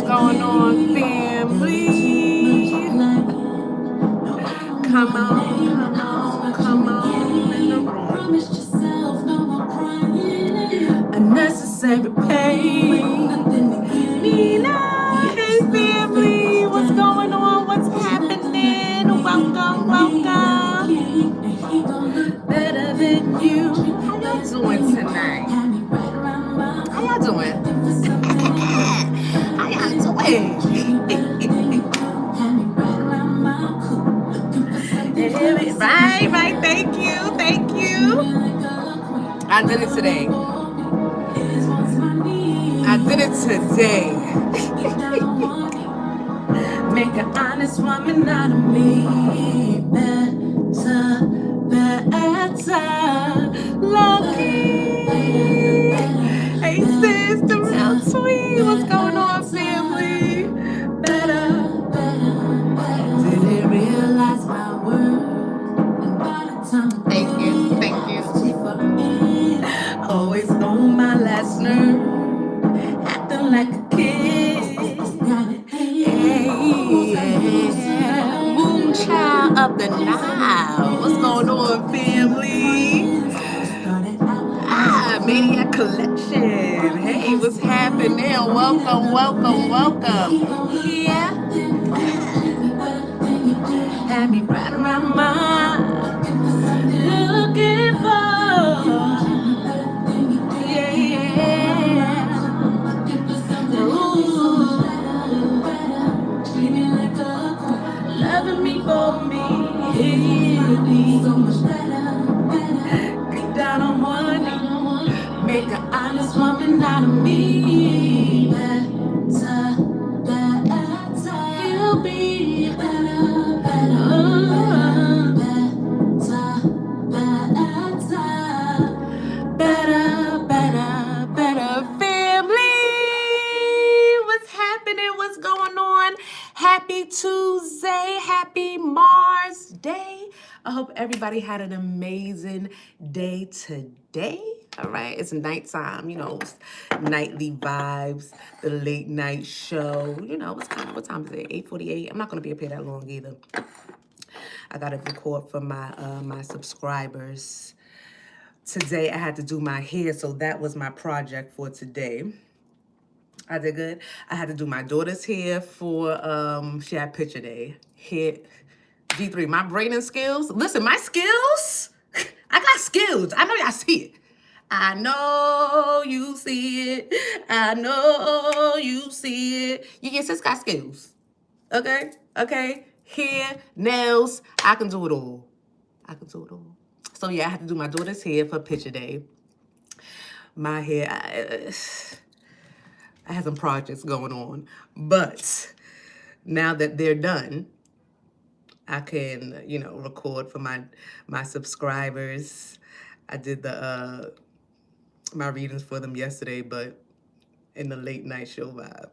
going on, family? Come on, come on, come on in the room. Unnecessary pain. Nina, hey family, what's going on? What's happening? Welcome, welcome. Better than you. How y'all doing tonight? How y'all doing? How y'all doing? Right, thank you. I did it today. Make an honest woman out of me. Better. Lucky. Hey sis, the real sweet. What's going on, family? Better. Didn't realize my worth. Thank you. Always on my last nerve, acting like a kid. Yeah. Moonchild of the Nile. What's going on, family? Maniac Collection. Hey, what's happening? Welcome. Yeah. Had me right around my looking for. Loving me for me, so much better. Get down on one knee, make an honest woman out of me. Better, you'll be better, family. What's happening? What's going on? Happy Tuesday, happy Mars Day. I hope everybody had an amazing day today. All right, it's nighttime, nightly vibes, the late night show. What time is it? 8:48. I'm not gonna be up here that long either. I gotta record for my subscribers. Today I had to do my hair, so that was my project for today. I did good. I had to do my daughter's hair for she had picture day. Hair G3, my braiding skills. Listen, my skills. I got skills. I know y'all see it. I know you see it. I know you see it. Your sis got skills. Okay? Hair, nails, I can do it all. So yeah, I had to do my daughter's hair for picture day. My hair, I had some projects going on, but now that they're done, I can, record for my subscribers. I did my readings for them yesterday, but in the late night show vibe.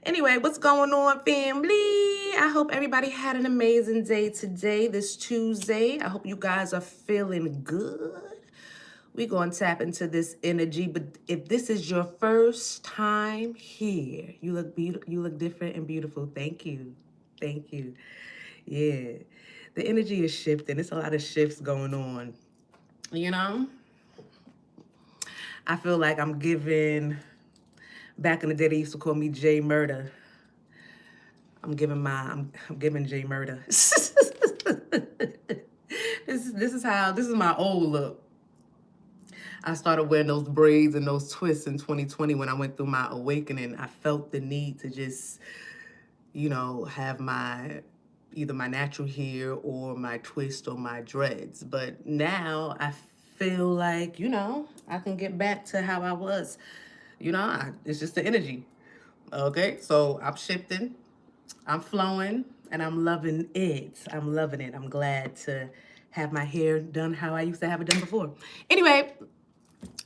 Anyway, what's going on, family? I hope everybody had an amazing day today, this Tuesday. I hope you guys are feeling good. We're going to tap into this energy, but if this is your first time here, you look beautiful, you look different and beautiful. Thank you. Yeah, the energy is shifting. It's a lot of shifts going on. I feel like I'm giving, back in the day they used to call me J Murder. I'm giving J Murder. This is my old look. I started wearing those braids and those twists in 2020 when I went through my awakening. I felt the need to just, have either my natural hair or my twist or my dreads. But now I feel like, I can get back to how I was. It's just the energy. Okay, so I'm shifting, I'm flowing, and I'm loving it. I'm glad to have my hair done how I used to have it done before. Anyway,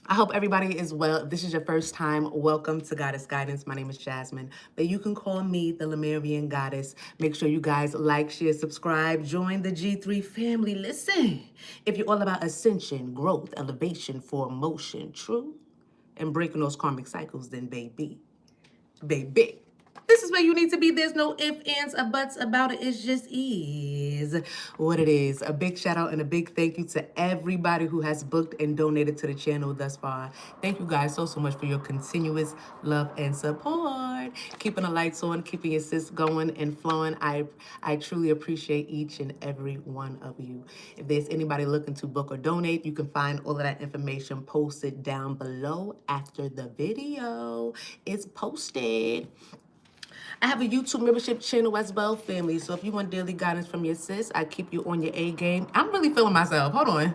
I hope everybody is well. If this is your first time, welcome to Goddess Guidance. My name is Jasmine, but you can call me the Lemurian Goddess. Make sure you guys like, share, subscribe, join the G3 family. Listen, if you're all about ascension, growth, elevation, for emotion, true, and breaking those karmic cycles, then baby, baby. This is where you need to be. There's no ifs, ands, or buts about it. It just is what it is. A big shout out and a big thank you to everybody who has booked and donated to the channel thus far. Thank you guys so much for your continuous love and support. Keeping the lights on, keeping your sis going and flowing. I truly appreciate each and every one of you. If there's anybody looking to book or donate, you can find all of that information posted down below after the video is posted. I have a YouTube membership channel as well, family. So if you want daily guidance from your sis, I keep you on your A game. I'm really feeling myself. Hold on.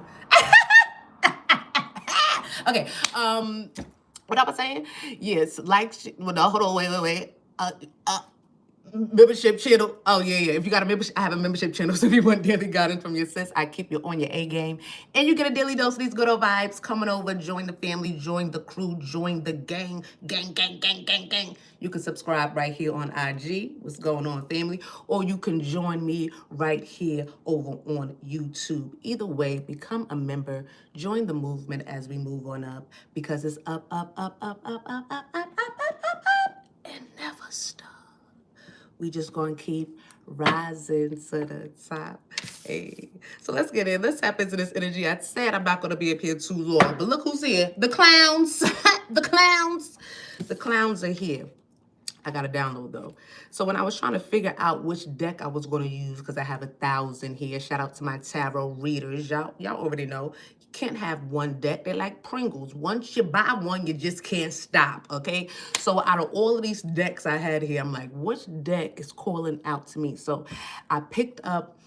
Okay. What I was saying? Yes. Well, no, hold on. Wait. Membership channel. Oh, yeah. If you got a membership, I have a membership channel. So if you want daily guidance from your sis, I keep you on your A game. And you get a daily dose of these good old vibes. Coming over, join the family, join the crew, join the gang. Gang. You can subscribe right here on IG. What's going on, family? Or you can join me right here over on YouTube. Either way, become a member. Join the movement as we move on up. Because it's up, and never stop. We just gonna keep rising to the top. Hey, so let's get in. Let's tap into this energy. I said I'm not gonna be up here too long, but look who's here. The clowns. The clowns are here. I got to download though. So when I was trying to figure out which deck I was going to use, because I have 1,000 here. Shout out to my tarot readers. Y'all already know you can't have one deck. They're like Pringles. Once you buy one, you just can't stop. Okay. So out of all of these decks I had here, I'm like, which deck is calling out to me? So I picked up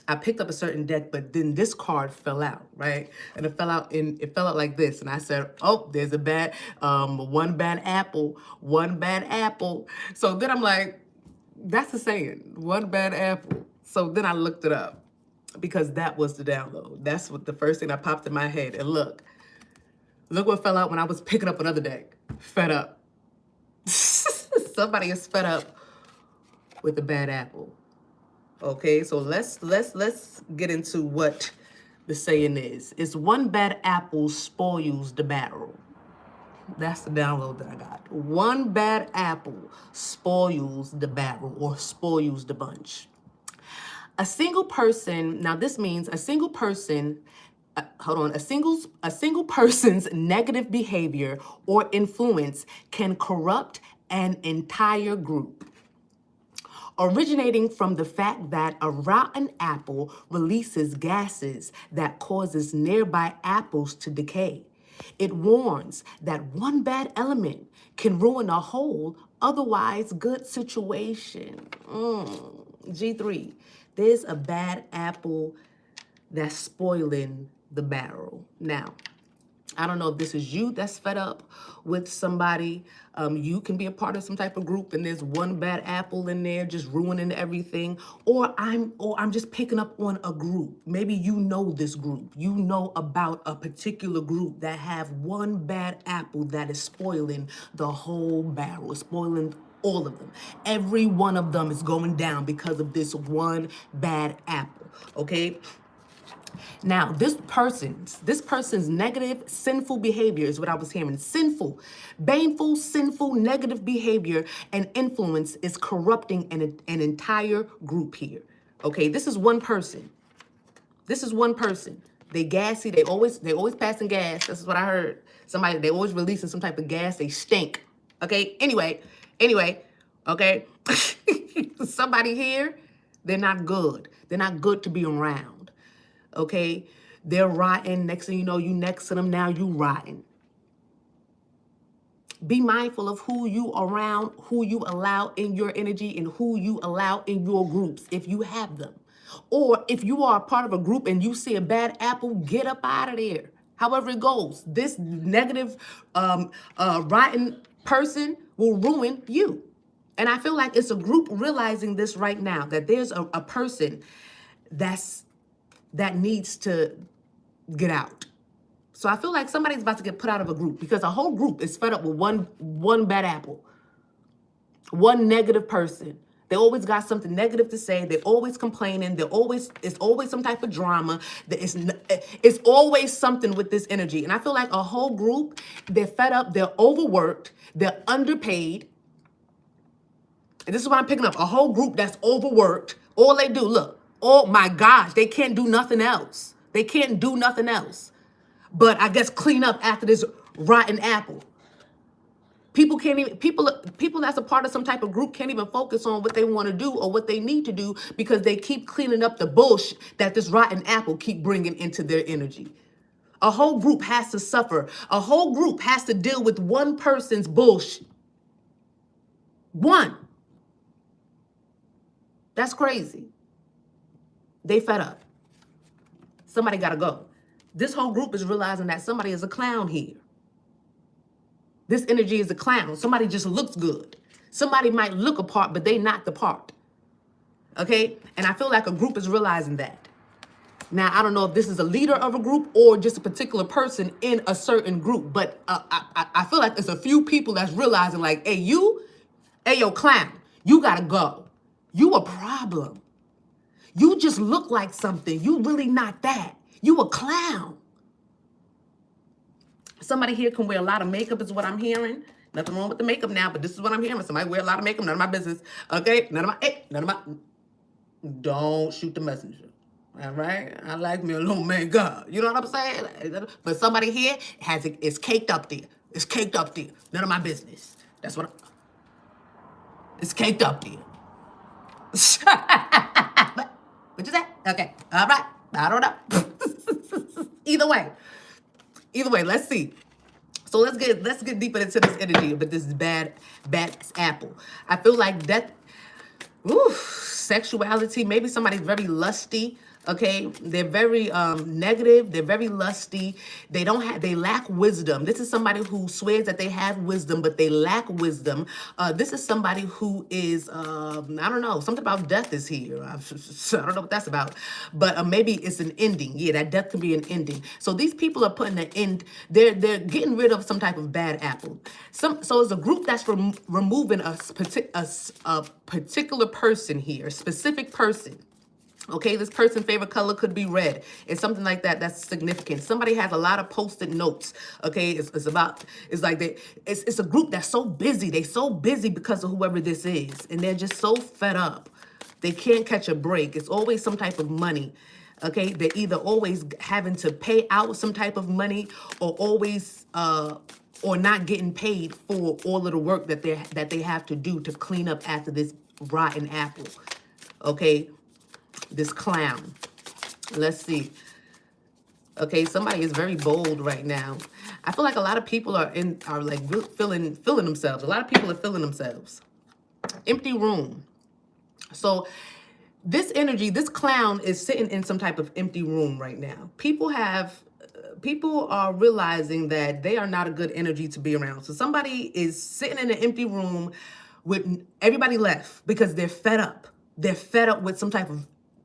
a certain deck, but then this card fell out, right? And it fell out like this. And I said, oh, there's a one bad apple. So then I'm like, that's the saying, one bad apple. So then I looked it up because that was the download. That's what the first thing that popped in my head. And look what fell out when I was picking up another deck. Fed up. Somebody is fed up with a bad apple. Okay, so let's get into what the saying is. It's one bad apple spoils the barrel. That's the download that I got. One bad apple spoils the barrel or spoils the bunch. A single person, now this means a single person, a single person's negative behavior or influence can corrupt an entire group. Originating from the fact that a rotten apple releases gases that causes nearby apples to decay. It warns that one bad element can ruin a whole otherwise good situation. G3, there's a bad apple that's spoiling the barrel. Now, I don't know if this is you that's fed up with somebody. You can be a part of some type of group and there's one bad apple in there just ruining everything. Or I'm just picking up on a group. Maybe you know this group. You know about a particular group that have one bad apple that is spoiling the whole barrel, spoiling all of them. Every one of them is going down because of this one bad apple, okay? Now, this person's negative, sinful behavior is what I was hearing. Sinful, baneful, sinful, negative behavior and influence is corrupting an entire group here. Okay, this is one person. They gassy. They always passing gas. This is what I heard. They always releasing some type of gas. They stink. Okay. Anyway. Okay. Somebody here, they're not good. They're not good to be around. Okay, they're rotten. Next thing you know, you next to them, now you rotten. Be mindful of who you around, who you allow in your energy, and who you allow in your groups, if you have them. Or if you are a part of a group and you see a bad apple, get up out of there. However it goes, this negative, rotten person will ruin you. And I feel like it's a group realizing this right now, that there's a person that needs to get out. So I feel like somebody's about to get put out of a group because a whole group is fed up with one bad apple, one negative person. They always got something negative to say. They're always complaining. It's always some type of drama. It's always something with this energy. And I feel like a whole group, they're fed up. They're overworked. They're underpaid. And this is what I'm picking up. A whole group that's overworked. All they do, look, oh my gosh, they can't do nothing else. They can't do nothing else. But I guess clean up after this rotten apple. People can't even, people that's a part of some type of group can't even focus on what they want to do or what they need to do because they keep cleaning up the bullshit that this rotten apple keep bringing into their energy. A whole group has to suffer. A whole group has to deal with one person's bullshit. One. That's crazy. They fed up. Somebody got to go. This whole group is realizing that somebody is a clown here. This energy is a clown. Somebody just looks good. Somebody might look a part, but they not the part. Okay? And I feel like a group is realizing that. Now, I don't know if this is a leader of a group or just a particular person in a certain group, but I feel like there's a few people that's realizing like, hey, yo, clown, you got to go. You a problem. You just look like something. You really not that. You a clown. Somebody here can wear a lot of makeup is what I'm hearing. Nothing wrong with the makeup now, but this is what I'm hearing. Somebody wear a lot of makeup, none of my business. Okay? None of my, don't shoot the messenger. All right? I like me a little makeup. You know what I'm saying? But somebody here it's caked up there. It's caked up there. None of my business. That's what it's caked up there. What you say? Okay. All right. I don't know. Either way, let's see. So let's get deeper into this energy, but this is bad apple. I feel like that, sexuality, maybe somebody's very lusty. Okay, they're very negative. They're very lusty. They lack wisdom. This is somebody who swears that they have wisdom, but they lack wisdom. This is somebody who is, I don't know, something about death is here. I don't know what that's about, but maybe it's an ending. Yeah, that death could be an ending. So these people are putting an end. They're getting rid of some type of bad apple. So it's a group that's removing a particular person here, a specific person. Okay, this person's favorite color could be red. It's something like that. That's significant. Somebody has a lot of post-it notes. Okay, it's a group that's so busy. They're so busy because of whoever this is, and they're just so fed up. They can't catch a break. It's always some type of money. Okay, they're either always having to pay out some type of money, or always or not getting paid for all of the work that they have to do to clean up after this rotten apple. Okay. This clown. Let's see. Okay, somebody is very bold right now. I feel like a lot of people are like feeling themselves. A lot of people are feeling themselves. Empty room. So this energy, this clown is sitting in some type of empty room right now. People are realizing that they are not a good energy to be around. So somebody is sitting in an empty room with everybody left because they're fed up. They're fed up with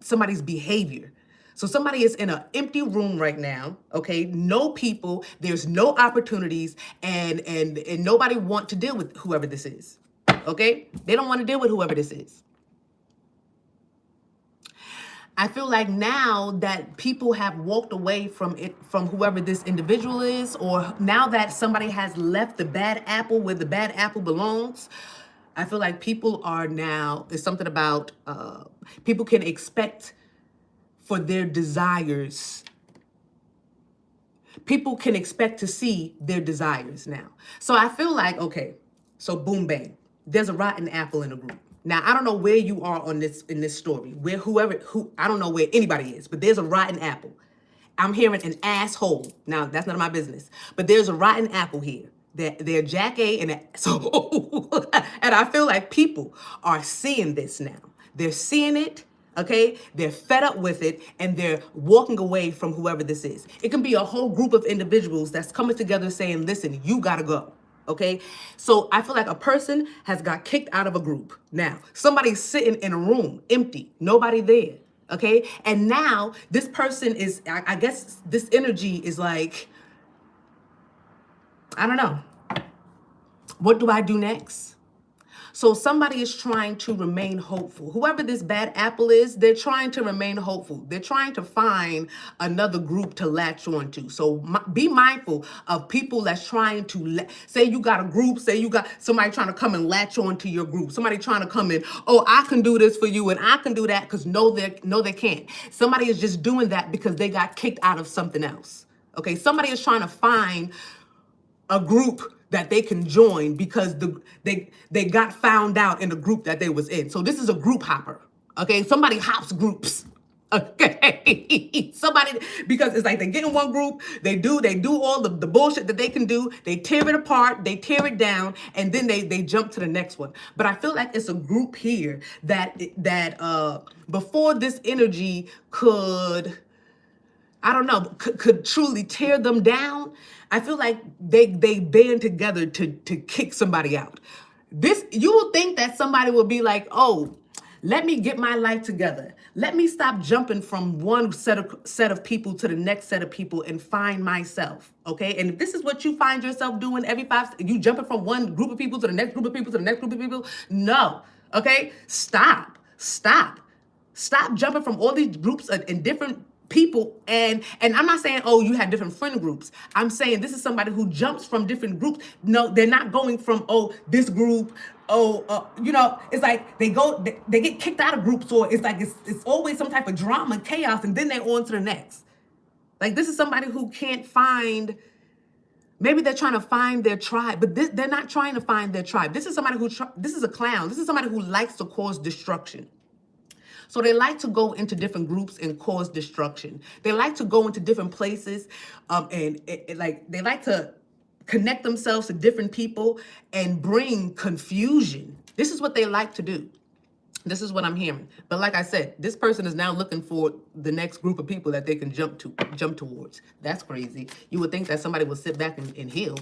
somebody's behavior. So somebody is in an empty room right now, okay? No people, there's no opportunities, and nobody want to deal with whoever this is, okay? They don't want to deal with whoever this is. I feel like now that people have walked away from whoever this individual is, or now that somebody has left the bad apple where the bad apple belongs, I feel like people are now, there's something about, people can expect for their desires. People can expect to see their desires now. So I feel like, okay, so boom, bang, there's a rotten apple in a group. Now, I don't know where you are in this story, I don't know where anybody is, but there's a rotten apple. I'm hearing an asshole. Now, that's none of my business, but there's a rotten apple here. They're Jack A and and I feel like people are seeing this now. They're seeing it, okay? They're fed up with it, and they're walking away from whoever this is. It can be a whole group of individuals that's coming together saying, listen, you gotta go, okay? So I feel like a person has got kicked out of a group. Now, somebody's sitting in a room, empty, nobody there, okay? And now this person is, I guess this energy is like, I don't know. What do I do next? So somebody is trying to remain hopeful. Whoever this bad apple is, they're trying to remain hopeful. They're trying to find another group to latch onto. So be mindful of people that's trying to, say you got a group, say you got somebody trying to come and latch onto your group. Somebody trying to come in, oh, I can do this for you and I can do that, because no, they can't. Somebody is just doing that because they got kicked out of something else. Okay, somebody is trying to find a group that they can join because they got found out in the group that they was in. So this is a group hopper. Okay, somebody hops groups. Okay, somebody, because it's like they get in one group, they do all the bullshit that they can do, they tear it apart, they tear it down, and then they jump to the next one. But I feel like it's a group here that before this energy could, I don't know, could truly tear them down, I feel like they band together to kick somebody out. You will think that somebody will be like, oh, let me get my life together. Let me stop jumping from one set of people to the next set of people and find myself. Okay, and if this is what you find yourself doing every you jumping from one group of people to the next group of people to the next group of people. No, okay, stop jumping from all these groups and different people, and I'm not saying, oh, you have different friend groups. I'm saying this is somebody who jumps from different groups. No, they're not going from, oh, this group, it's like they get kicked out of groups, or it's like it's always some type of drama, chaos, and then they're on to the next. Like, this is somebody who can't find, maybe they're trying to find their tribe, but they're not trying to find their tribe. This is somebody this is a clown. This is somebody who likes to cause destruction. So they like to go into different groups and cause destruction. They like to go into different places, and they like to connect themselves to different people and bring confusion. This is what they like to do. This is what I'm hearing. But like I said, this person is now looking for the next group of people that they can jump towards. That's crazy. You would think that somebody would sit back and heal.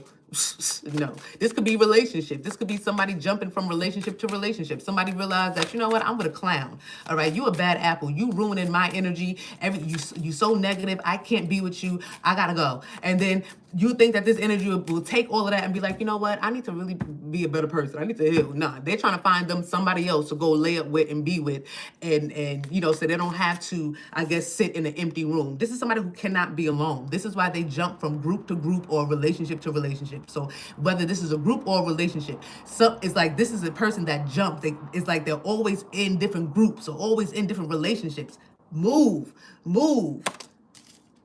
No, this could be relationship. This could be somebody jumping from relationship to relationship. Somebody realized that, you know what, I'm with a clown. All right, you a bad apple. You ruining my energy. You so negative. I can't be with you. I gotta go. And then you think that this energy will take all of that and be like, you know what, I need to really be a better person. I need to heal. Nah, they're trying to find them somebody else to go lay up with and be with, and so they don't have to, I guess, sit in an empty room. This is somebody who cannot be alone. This is why they jump from group to group or relationship to relationship. So whether this is a group or a relationship, so it's like this is a person that jumps. It's like they're always in different groups or always in different relationships. Move.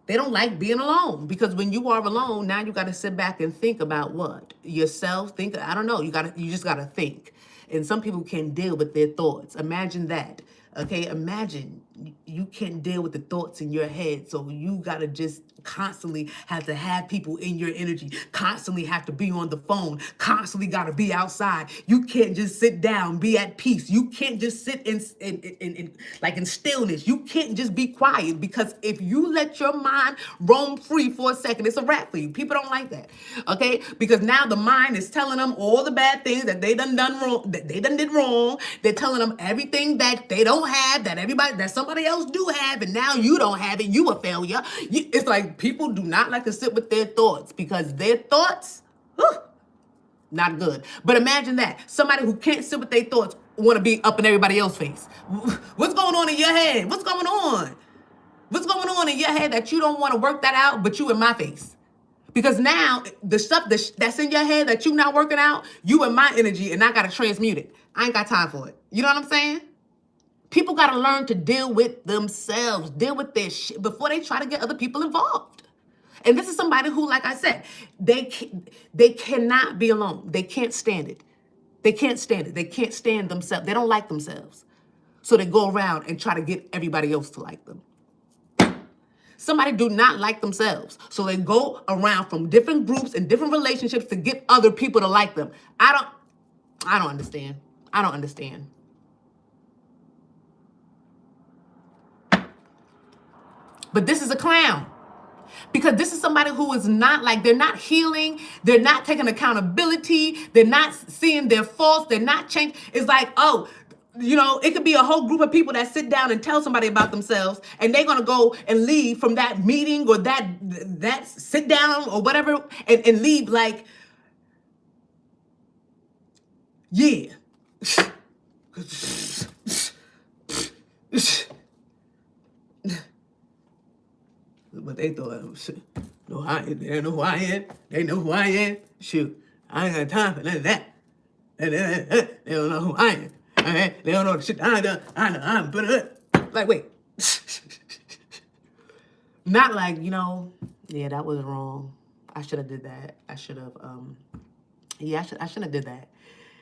They don't like being alone, because when you are alone, now you got to sit back and think about what? Yourself. I don't know. You just got to think. And some people can't deal with their thoughts. Imagine that. Okay, imagine you can't deal with the thoughts in your head, so you gotta just constantly have to have people in your energy, constantly have to be on the phone, constantly gotta be outside. You can't just sit down, be at peace. You can't just sit in stillness. You can't just be quiet, because if you let your mind roam free for a second, it's a wrap for you. People don't like that, okay? Because now the mind is telling them all the bad things that they done wrong, that they done did wrong. They're telling them everything that they don't have, that somebody else do have, and now you don't have it. You a failure. It's like people do not like to sit with their thoughts, because their thoughts, not good. But imagine that. Somebody who can't sit with their thoughts want to be up in everybody else's face. What's going on in your head? What's going on? What's going on in your head that you don't want to work that out, but you in my face? Because now the stuff that's in your head that you not working out, you in my energy, and I got to transmute it. I ain't got time for it. You know what I'm saying? People got to learn to deal with themselves, deal with their shit before they try to get other people involved. And this is somebody who, like I said, they cannot be alone. They can't stand it. They can't stand it. They can't stand themselves. They don't like themselves. So they go around and try to get everybody else to like them. Somebody do not like themselves. So they go around from different groups and different relationships to get other people to like them. I don't understand. I don't understand. But this is a clown, because this is somebody who is not like, they're not healing. They're not taking accountability. They're not seeing their faults. They're not changing. It's like, oh, it could be a whole group of people that sit down and tell somebody about themselves, and they're going to go and leave from that meeting or that sit down or whatever, and leave like, yeah. they thought. Shit. No, they know who I am. They know who I am. Shoot, I ain't got time for none of that. They don't know who I am. Okay? They don't know the shit I done. I'm like, wait. Not like, yeah, that was wrong. I should have did that. I should have, I shouldn't have did that.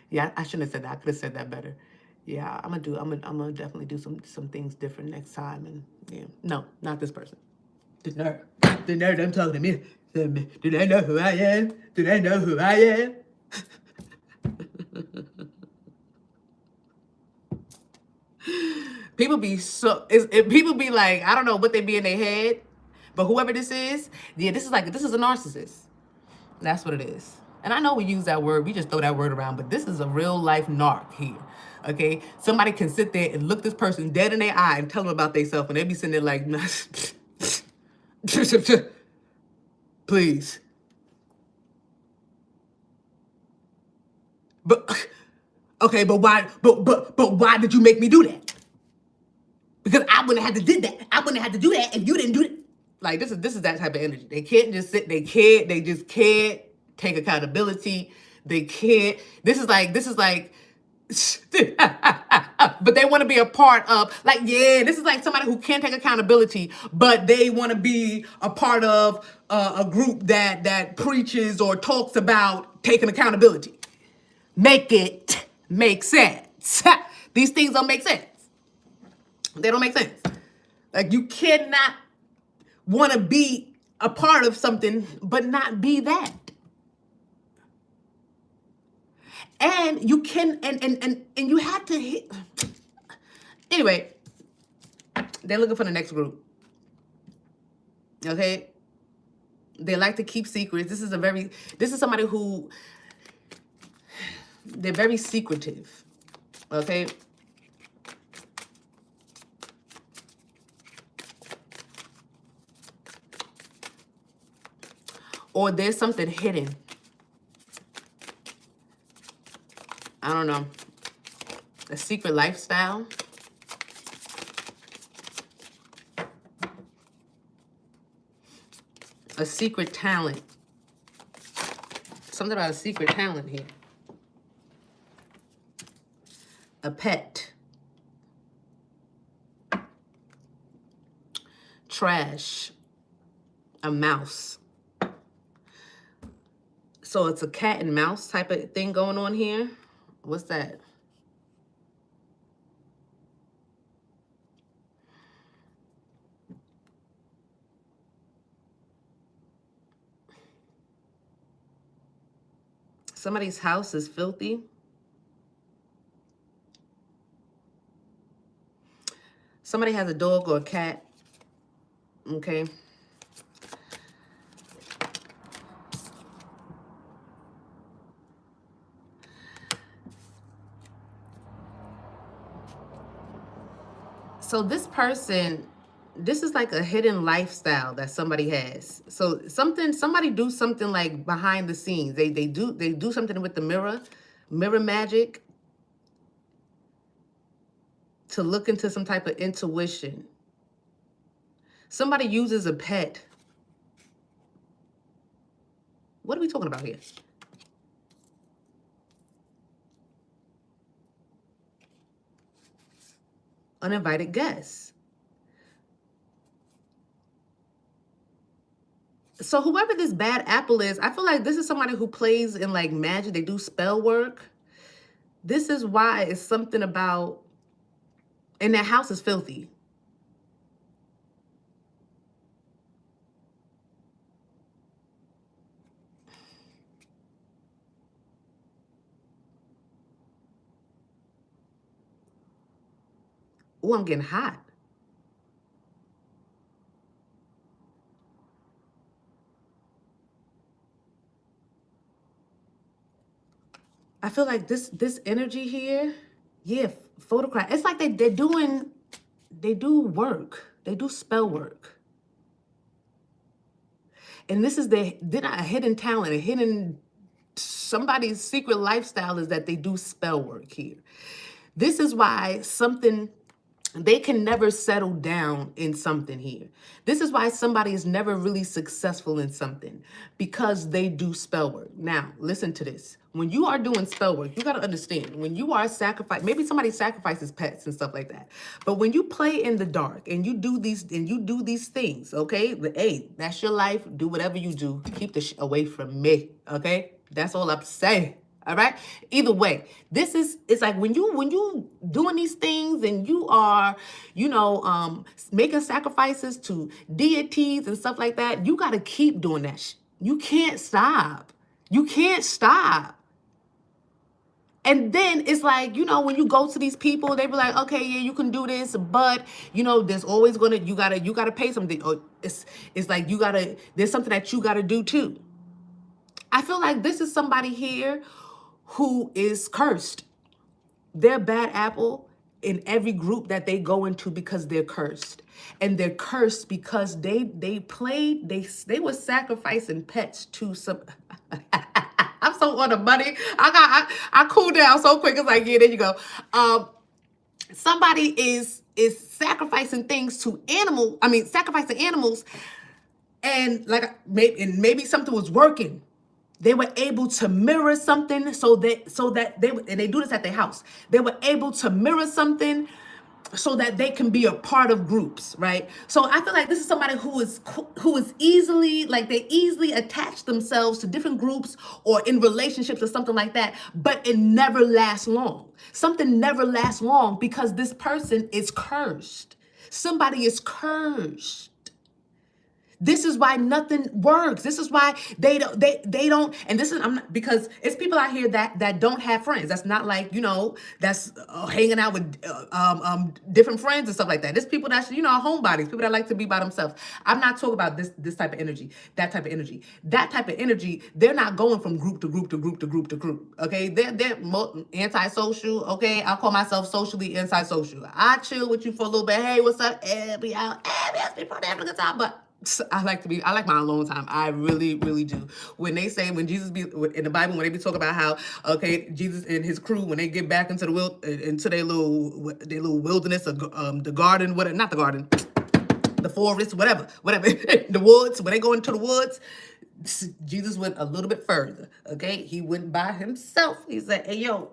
Yeah, I shouldn't have said that. I could have said that better. Yeah, I'm gonna definitely do some things different next time. And yeah, no, not this person. The nerd, I'm talking to me. Do they know who I am? Do they know who I am? People be people be like, I don't know what they be in their head, but whoever this is, yeah, this is a narcissist. That's what it is. And I know we use that word, we just throw that word around, but this is a real life narc here. Okay? Somebody can sit there and look this person dead in their eye and tell them about themselves, and they be sitting there like, please. But okay, but why? But why did you make me do that? Because I wouldn't have had to did that. I wouldn't have had to do that if you didn't do it. Like this is that type of energy. They can't just sit. They just can't take accountability. They can't. This is like. But they want to be a part of. Like this is like somebody who can't take accountability, but they want to be a part of a group that preaches or talks about taking accountability. Make it make sense. These things don't make sense. They don't make sense. Like you cannot want to be a part of something but not be that. And you can and you have to hit. Anyway, they're looking for the next group. Okay? They like to keep secrets. This is somebody who they're very secretive. Okay? Or there's something hidden. I don't know. A secret lifestyle. A secret talent. Something about a secret talent here. A pet. Trash. A mouse. So it's a cat and mouse type of thing going on here. What's that? Somebody's house is filthy. Somebody has a dog or a cat. Okay. So this person, this is like a hidden lifestyle that somebody has. So somebody do something like behind the scenes. They do something with the mirror magic to look into some type of intuition. Somebody uses a pet. What are we talking about here? Uninvited guests. So whoever this bad apple is, I feel like this is somebody who plays in like magic. They do spell work. This is why it's something about, and their house is filthy. Oh, I'm getting hot. I feel like this energy here, yeah, photograph. It's like they do work. They do spell work. And this is they're not a hidden talent, somebody's secret lifestyle is that they do spell work here. This is why something they can never settle down in something here. This is why somebody is never really successful in something, because they do spell work. Now, listen to this. When you are doing spell work, you got to understand, when you are maybe somebody sacrifices pets and stuff like that. But when you play in the dark and you do these things, okay? Hey, that's your life. Do whatever you do. Keep the away from me, okay? That's all I'm saying. All right. Either way, it's like when you doing these things and you are, making sacrifices to deities and stuff like that. You got to keep doing that. You can't stop. You can't stop. And then it's like, when you go to these people, they be like, okay, yeah, you can do this, but there's always you gotta pay something. Or it's like there's something that you gotta do too. I feel like this is somebody here who is cursed. They're bad apple in every group that they go into because they're cursed. And they're cursed because they were sacrificing pets to some I'm so on the money. I cool down so quick. It's like, yeah, there you go. Somebody is sacrificing things to sacrificing animals, and maybe something was working. They were able to mirror something so that they do this at their house. They were able to mirror something so that they can be a part of groups, right? So I feel like this is somebody who is easily, they easily attach themselves to different groups or in relationships or something like that, but it never lasts long. Something never lasts long because this person is cursed. Somebody is cursed. This is why nothing works. This is why they don't. And this is because it's people out here that don't have friends. That's not like that's hanging out with different friends and stuff like that. There's people that's homebodies, people that like to be by themselves. I'm not talking about this type of energy, that type of energy. That type of energy, they're not going from group to group to group to group to group. Okay, they're antisocial. Okay, I call myself socially antisocial. I chill with you for a little bit. Hey, what's up? Be out. Be having a good time, but I like my alone time. I really, really do. When Jesus be in the Bible, when they be talking about how, okay, Jesus and his crew, when they get back into their little wilderness, or the garden, not the garden, the forest, whatever, the woods, when they go into the woods, Jesus went a little bit further, okay? He went by himself. He said, hey, yo,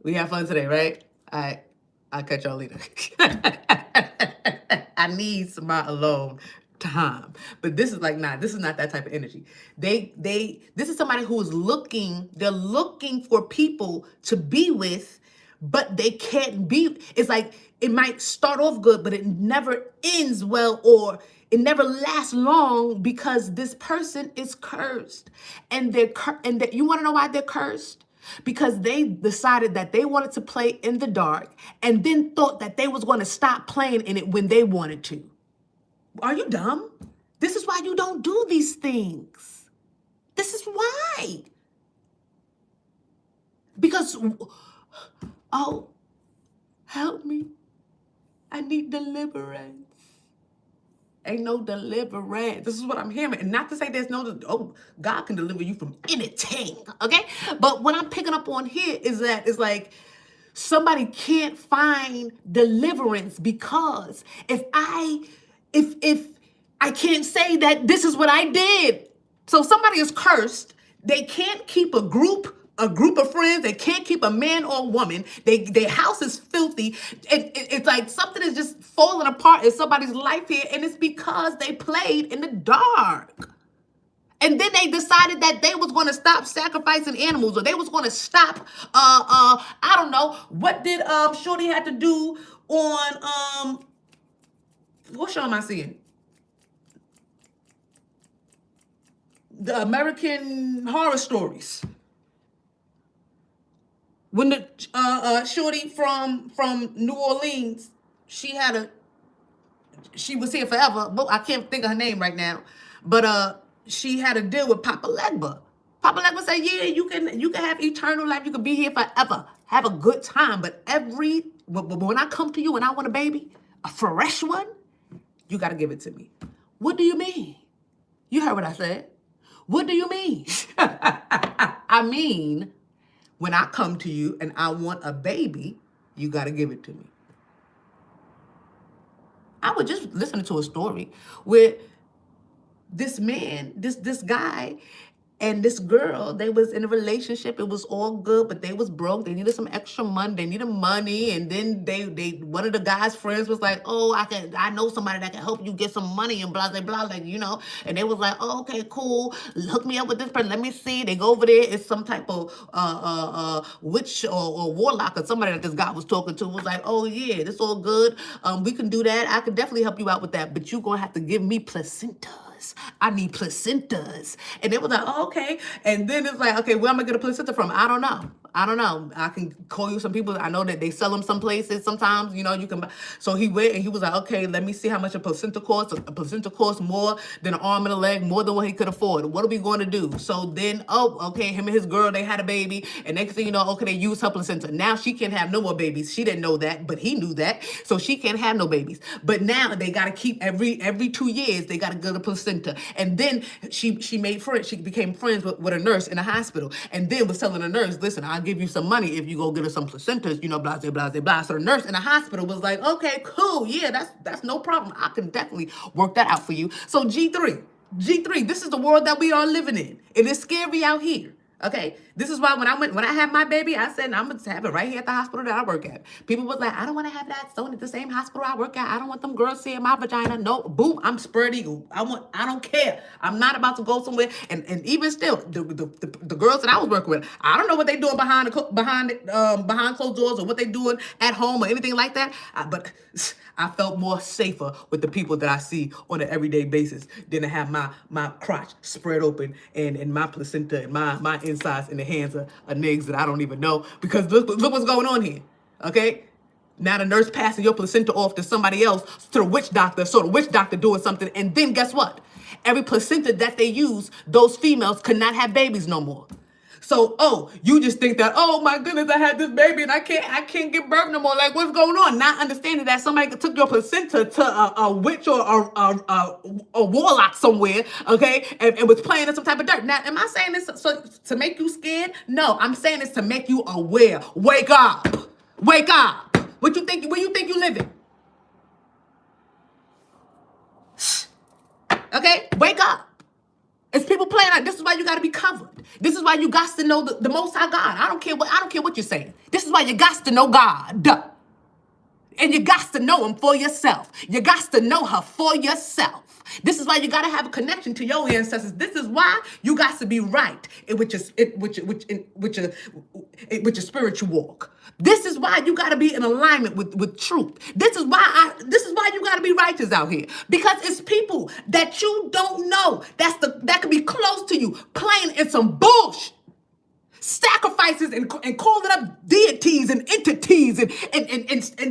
we have fun today, right? All right, I'll catch y'all later. I need my alone time. But this is this is not that type of energy. This is somebody who is they're looking for people to be with, but they can't be. It's like it might start off good, but it never ends well, or it never lasts long because this person is cursed. And you want to know why they're cursed? Because they decided that they wanted to play in the dark and then thought that they was going to stop playing in it when they wanted to. Are you dumb? This is why you don't do these things. This is why. Because, oh, help me. I need deliverance. Ain't no deliverance. This is what I'm hearing. And not to say there's God can deliver you from anything, okay? But what I'm picking up on here is that it's like somebody can't find deliverance because if I can't say that this is what I did. So somebody is cursed. They can't keep a group of friends. They can't keep a man or a woman. Their house is filthy. It's like something is just falling apart in somebody's life here, and it's because they played in the dark. And then they decided that they was going to stop sacrificing animals, or they was going to stop, I don't know, what did Shorty had to do on, what show am I seeing? The American Horror Stories. When the Shorty from New Orleans, she was here forever, but I can't think of her name right now. But she had a deal with Papa Legba. Papa Legba said, yeah, you can have eternal life. You can be here forever. Have a good time. But when I come to you and I want a baby, a fresh one, you got to give it to me. What do you mean? You heard what I said. What do you mean? I mean, when I come to you and I want a baby, you got to give it to me. I was just listening to a story where this man, this guy, and this girl, they was in a relationship. It was all good, but they was broke. They needed some extra money. They needed money, and then they one of the guy's friends was like, "Oh, I know somebody that can help you get some money," and blah blah blah, like, you know. And they was like, "Oh, okay, cool. Hook me up with this person. Let me see." They go over there. It's some type of witch or warlock or somebody that this guy was talking to was like, "Oh yeah, this all good. We can do that. I can definitely help you out with that, but you gonna have to give me placenta. I need placentas." And they was like, "Oh, okay." And then it's like, "Okay, where am I gonna get a placenta from? I don't know. I don't know. I can call you some people. I know that they sell them some places sometimes, you know, you can buy." So he went and he was like, "Okay, let me see how much a placenta costs. A placenta costs more than an arm and a leg, more than what he could afford. What are we going to do?" So then, oh, okay, him and his girl, they had a baby. And next thing you know, okay, they used her placenta. Now she can't have no more babies. She didn't know that, but he knew that. So she can't have no babies. But now they got to keep every 2 years, they got to get a placenta. And then she made friends. She became friends with a nurse in a hospital. And then was telling the nurse, "Listen, I'll give you some money if you go get her some placentas, you know, blah, blah, blah, blah." So the nurse in the hospital was like, "Okay, cool. Yeah, that's no problem. I can definitely work that out for you." So G3, this is the world that we are living in. It is scary out here. Okay, this is why when I had my baby, I said I'm gonna have it right here at the hospital that I work at. People was like, "I don't want to have that sewn at the same hospital I work at. I don't want them girls seeing my vagina." No, boom, I'm spread eagle. I don't care. I'm not about to go somewhere. And even still, the girls that I was working with, I don't know what they doing behind closed doors or what they doing at home or anything like that. But I felt more safer with the people that I see on an everyday basis than to have my crotch spread open and my placenta and my insides in the hands of niggas that I don't even know. Because look what's going on here, okay? Now the nurse passing your placenta off to somebody else, to the witch doctor, so the witch doctor doing something, and then guess what? Every placenta that they use, those females could not have babies no more. So, oh, you just think that, "Oh my goodness, I had this baby and I can't give birth no more." Like, what's going on? Not understanding that somebody took your placenta to a witch or a warlock somewhere, okay, and was playing in some type of dirt. Now, am I saying this so to make you scared? No, I'm saying this to make you aware. Wake up, wake up. What you think? Where you think you living? Okay, wake up. It's people playing out. This is why you got to be covered. This is why you got to know the Most High God. I don't care what you're saying. This is why you got to know God. And you got to know him for yourself. You got to know her for yourself. This is why you got to have a connection to your ancestors. This is why you got to be right with your spiritual walk. This is why you got to be in alignment with truth. This is why you got to be righteous out here, because it's people that you don't know that could be close to you playing in some bullshit. Sacrifices and calling up deities and entities and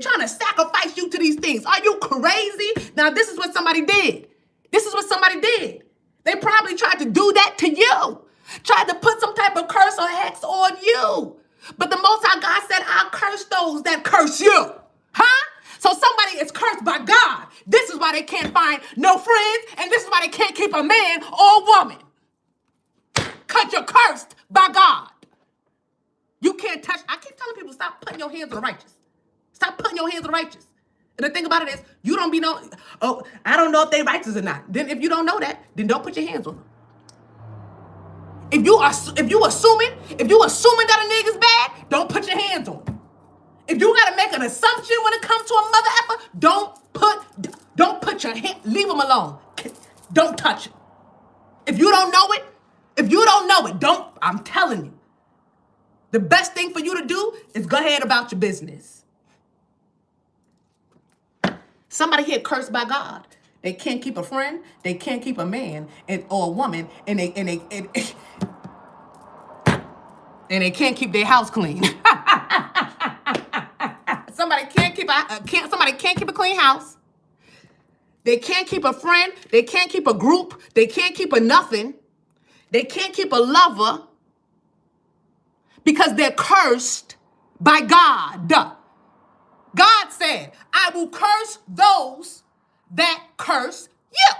trying to sacrifice you to these things. Are you crazy? Now, this is what somebody did. This is what somebody did. They probably tried to do that to you. Tried to put some type of curse or hex on you. But the Most High God said, "I'll curse those that curse you." Huh? So somebody is cursed by God. This is why they can't find no friends, and this is why they can't keep a man or a woman. Because you're cursed by God. You can't touch. I keep telling people, stop putting your hands on the righteous. Stop putting your hands on the righteous. And the thing about it is, you don't be know, "Oh, I don't know if they righteous or not." Then if you don't know that, then don't put your hands on them. If you assuming that a nigga's bad, don't put your hands on them. If you gotta make an assumption when it comes to a mother effer, don't put your hand. Leave them alone. Don't touch it. If you don't know it, don't. I'm telling you. The best thing for you to do is go ahead about your business. Somebody here cursed by God. They can't keep a friend. They can't keep a man or a woman, and they can't keep their house clean. Somebody can't keep a clean house. They can't keep a friend. They can't keep a group. They can't keep a nothing. They can't keep a lover. Because they're cursed by God. God said, "I will curse those that curse you."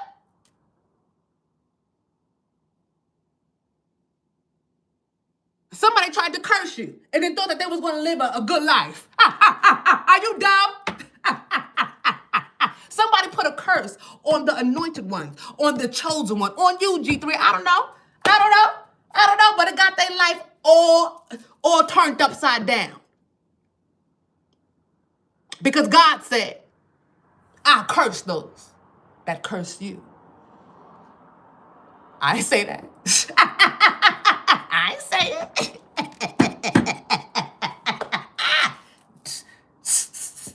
Somebody tried to curse you and they thought that they was going to live a good life. Are you dumb? Somebody put a curse on the anointed ones, on the chosen one, on you, G3. I don't know, but it got their life all turned upside down. Because God said, I curse those that curse you. I ain't say that. I ain't say it.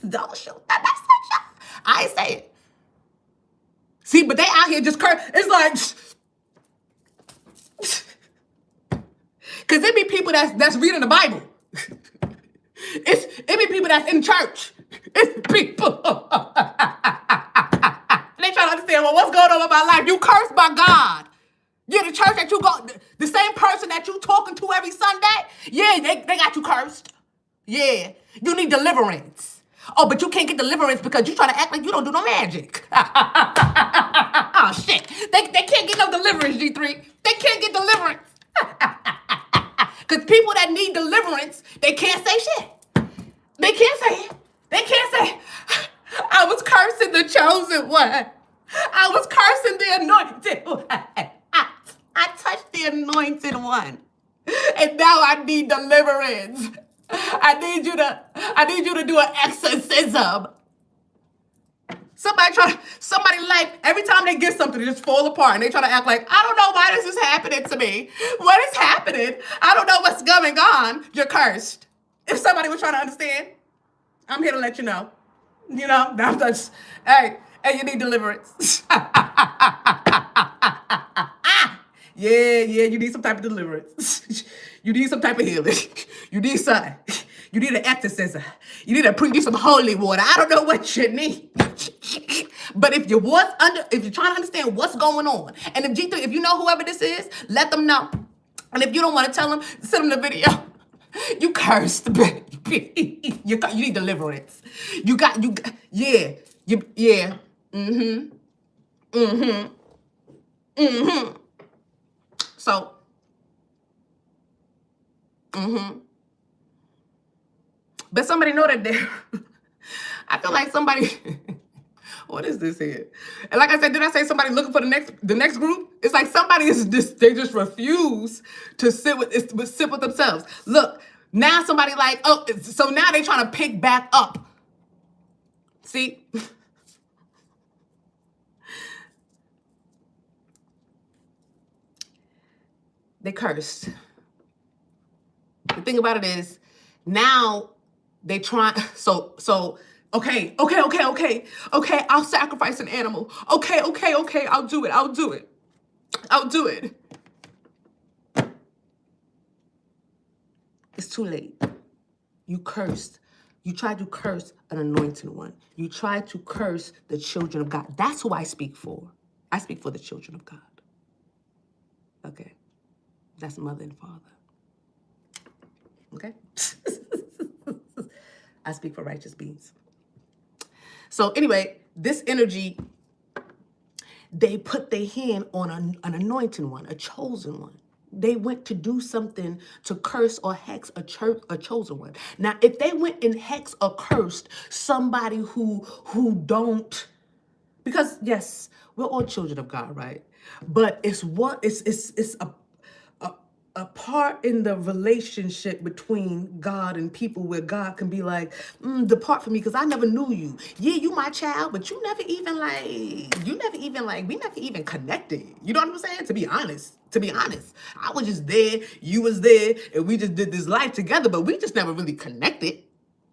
Don't shoot that message. I ain't say it. See, but they out here just curse. It's like, because it be people that's reading the Bible. It be people that's in church. It's people. They trying to understand, well, what's going on with my life? You cursed by God. You're the church that you go, the same person that you talking to every Sunday. Yeah, they got you cursed. Yeah, you need deliverance. Oh, but you can't get deliverance because you're trying to act like you don't do no magic. Oh, shit. They can't get no deliverance, G3. They can't get deliverance. Because people that need deliverance, they can't say shit. They can't say it. They can't say, I was cursing the chosen one. I was cursing the anointed one. I touched the anointed one. And now I need deliverance. I need you to do an exorcism. Somebody life, every time they get something, they just fall apart and they try to act like, I don't know why this is happening to me. What is happening? I don't know what's going on. You're cursed. If somebody was trying to understand, I'm here to let you know. You know, I'm just, hey, you need deliverance. Yeah, you need some type of deliverance. You need some type of healing. You need something. You need an exorcism. You need some holy water. I don't know what you need. But if you're trying to understand what's going on, and if you know whoever this is, let them know. And if you don't want to tell them, send them the video. You cursed, baby. You need deliverance. Yeah. So, but somebody know that they're, I feel like somebody, what is this here? And like I said, did I say somebody looking for the next group? It's like somebody they just refuse to sit with themselves. Look, now somebody like, oh, so now they trying to pick back up. See? They cursed. The thing about it is, now they try. So. Okay. I'll sacrifice an animal. Okay. I'll do it. It's too late. You cursed. You tried to curse an anointed one. You tried to curse the children of God. That's who I speak for. I speak for the children of God. Okay. That's mother and father. Okay? I speak for righteous beings. So anyway, this energy, they put their hand on an anointed one, a chosen one. They went to do something to curse or hex a chosen one. Now, if they went and hex or cursed somebody who don't, because yes, we're all children of God, right? But it's a part in the relationship between God and people where God can be like, depart from me because I never knew you. Yeah, you my child, but we never even connected. You know what I'm saying? To be honest, I was just there, you was there, and we just did this life together, but we just never really connected.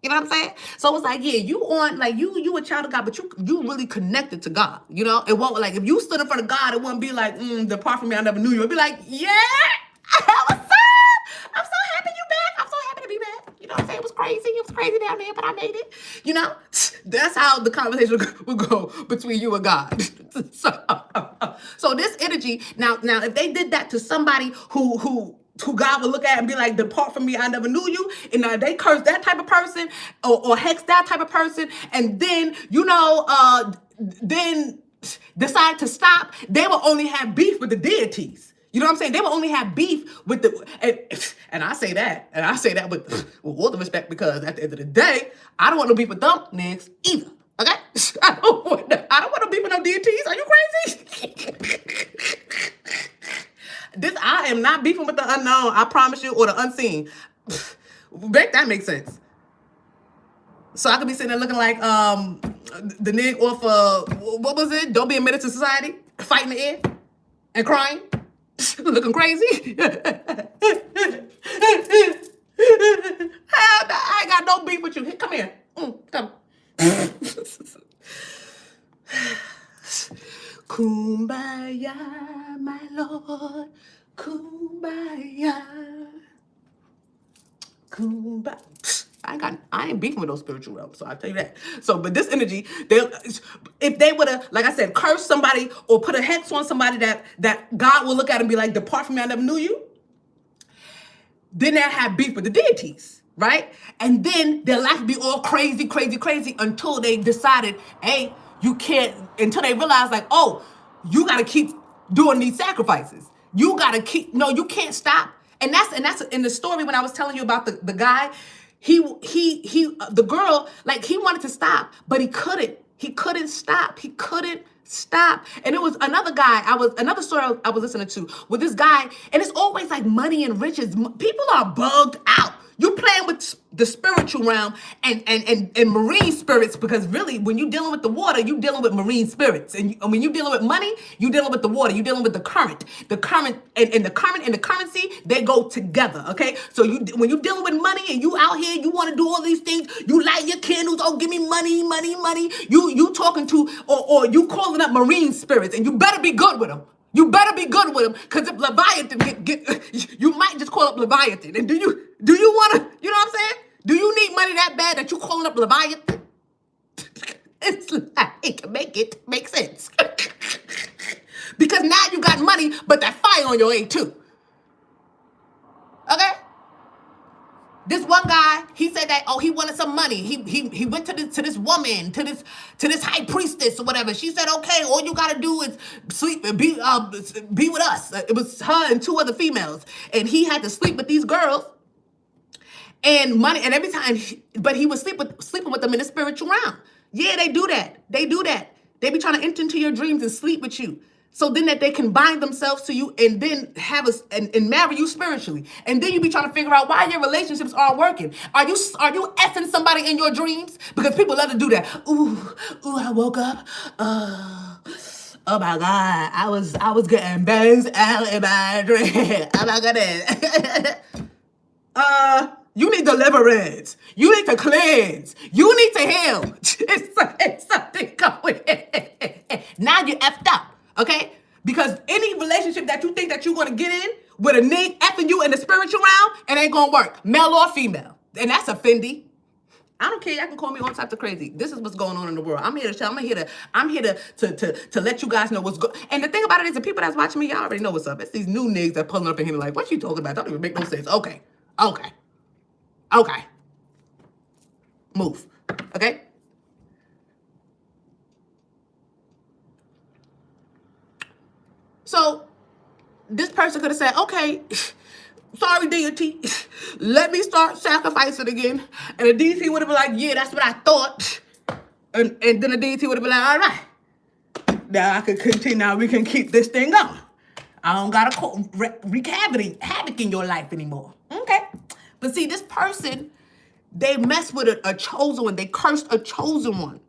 You know what I'm saying? So it's like, yeah, you a child of God, but you really connected to God. You know, it won't, like, if you stood in front of God, it wouldn't be like, depart from me, I never knew you. It'd be like, yeah. What's up? I'm so happy you back. I'm so happy to be back. You know what I'm saying? It was crazy down there, but I made it. You know? That's how the conversation would go between you and God. So this energy, now if they did that to somebody who God would look at and be like, depart from me, I never knew you, and they curse that type of person or hex that type of person, and then, then decide to stop, they will only have beef with the deities. You know what I'm saying? They will only have beef with and I say that with all the respect, because at the end of the day, I don't want no beef with them niggas either. Okay? I don't want to beef with no deities. Are you crazy? I am not beefing with the unknown, I promise you, or the unseen. Make that make sense. So I could be sitting there looking like the nigga off what was it? Don't Be Admitted to Society, fighting the air and crying, looking crazy. I ain't got no beef with you. Come here. Come. Kumbaya, my Lord. Kumbaya. Kumbaya. I ain't beefing with those spiritual realms, so I'll tell you that. So, but this energy, if they would have, like I said, cursed somebody or put a hex on somebody that God will look at and be like, depart from me, I never knew you. Then they'll have beef with the deities, right? And then their life would be all crazy, crazy, crazy until they decided, hey, you can't, until they realize like, oh, you got to keep doing these sacrifices. You got to keep, no, you can't stop. And that's in the story when I was telling you about the guy, the girl, like he wanted to stop, but he couldn't. He couldn't stop. He couldn't stop. And it was another guy, another story I was listening to with this guy, and it's always like money and riches. People are bugged out. You're playing with the spiritual realm and marine spirits, because really when you're dealing with the water, you're dealing with marine spirits. And when you're dealing with money, you're dealing with the water. You're dealing with the current. The current and the current and the currency, they go together, okay? So when you're dealing with money and you out here, you want to do all these things, you light your candles, oh, give me money, money, money. You talking to, or you calling up marine spirits, and you better be good with them. You better be good with them, because if Leviathan you might just call up Leviathan. And do you want to, you know what I'm saying? Do you need money that bad that you calling up Leviathan? It's like, make it make sense. Because now you got money, but that fire on your A too. Okay? This one guy, he said that, oh, he wanted some money. He went to this woman, to this high priestess or whatever. She said, okay, all you gotta do is sleep and be with us. It was her and two other females, and he had to sleep with these girls and money. And every time, but he was sleeping with them in the spiritual realm. Yeah, they do that. They do that. They be trying to enter into your dreams and sleep with you, so then that they can bind themselves to you and then have us and marry you spiritually. And then you be trying to figure out why your relationships aren't working. Are you effing somebody in your dreams? Because people love to do that. Ooh, I woke up. Oh my God, I was getting bangs out in my dream. Oh my goodness. You need deliverance. You need to cleanse. You need to heal. It's something going. Now you're effed up. Okay? Because any relationship that you think that you're going to get in with a nigga effing you in the spiritual realm, it ain't going to work. Male or female. And that's offending. I don't care. Y'all can call me all types of crazy. This is what's going on in the world. I'm here to tell. I'm here to let you guys know what's going. And the thing about it is, the people that's watching me, y'all already know what's up. It's these new niggas that pulling up in here like, what you talking about? Don't even make no sense. Okay. Move. Okay? So this person could have said, okay, sorry, deity, let me start sacrificing again. And the deity would have been like, yeah, that's what I thought. And then the deity would have been like, all right, now I can continue. Now we can keep this thing going. I don't got to wreak havoc in your life anymore. Okay. But see, this person, they mess with a chosen one. They cursed a chosen one.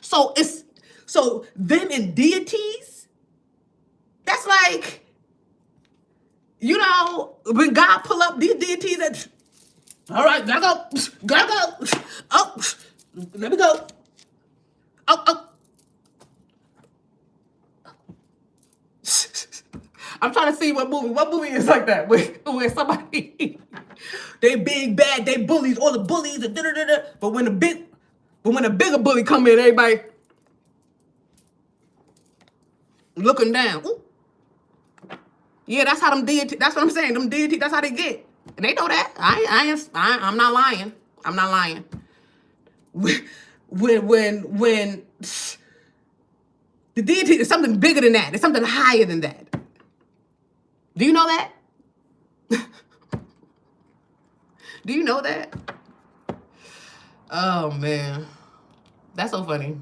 So them in deities, that's like, you know, when God pull up these deities, that, all right, gotta go. Oh, let me go. Oh. I'm trying to see what movie is like that, where somebody, they big, bad, they bullies, all the bullies, and da-da-da-da. But when a bigger bully come in, everybody looking down. Ooh. Yeah, that's how them deities, that's what I'm saying. Them deities, that's how they get. And they know that. I'm not lying. I'm not lying. When the deity is something bigger than that. It's something higher than that. Do you know that? Do you know that? Oh, man. That's so funny.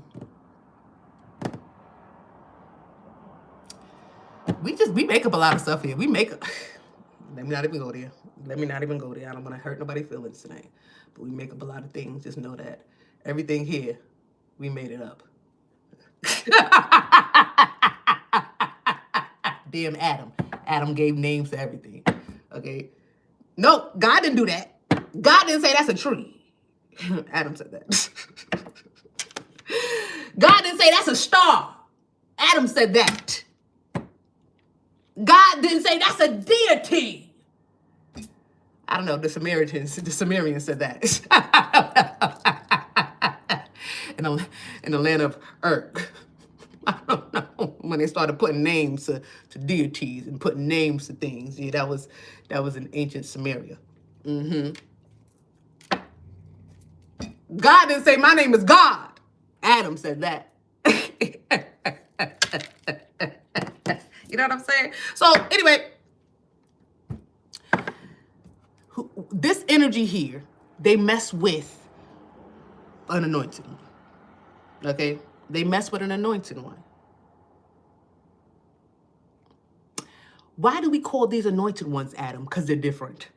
We make up a lot of stuff here. We make up. Let me not even go there. Let me not even go there. I don't want to hurt nobody's feelings tonight. But we make up a lot of things. Just know that everything here, we made it up. Damn Adam. Adam gave names to everything. Okay? No, God didn't do that. God didn't say that's a tree. Adam said that. God didn't say that's a star. Adam said that. God didn't say that's a deity. I don't know. The Sumerians said that. in the land of Urk. I don't know. When they started putting names to deities and putting names to things. Yeah, that was in ancient Sumeria. God didn't say my name is God. Adam said that. You know what I'm saying? So anyway, this energy here, they mess with an anointed one. Okay? They mess with an anointed one. Why do we call these anointed ones, Adam? Because they're different.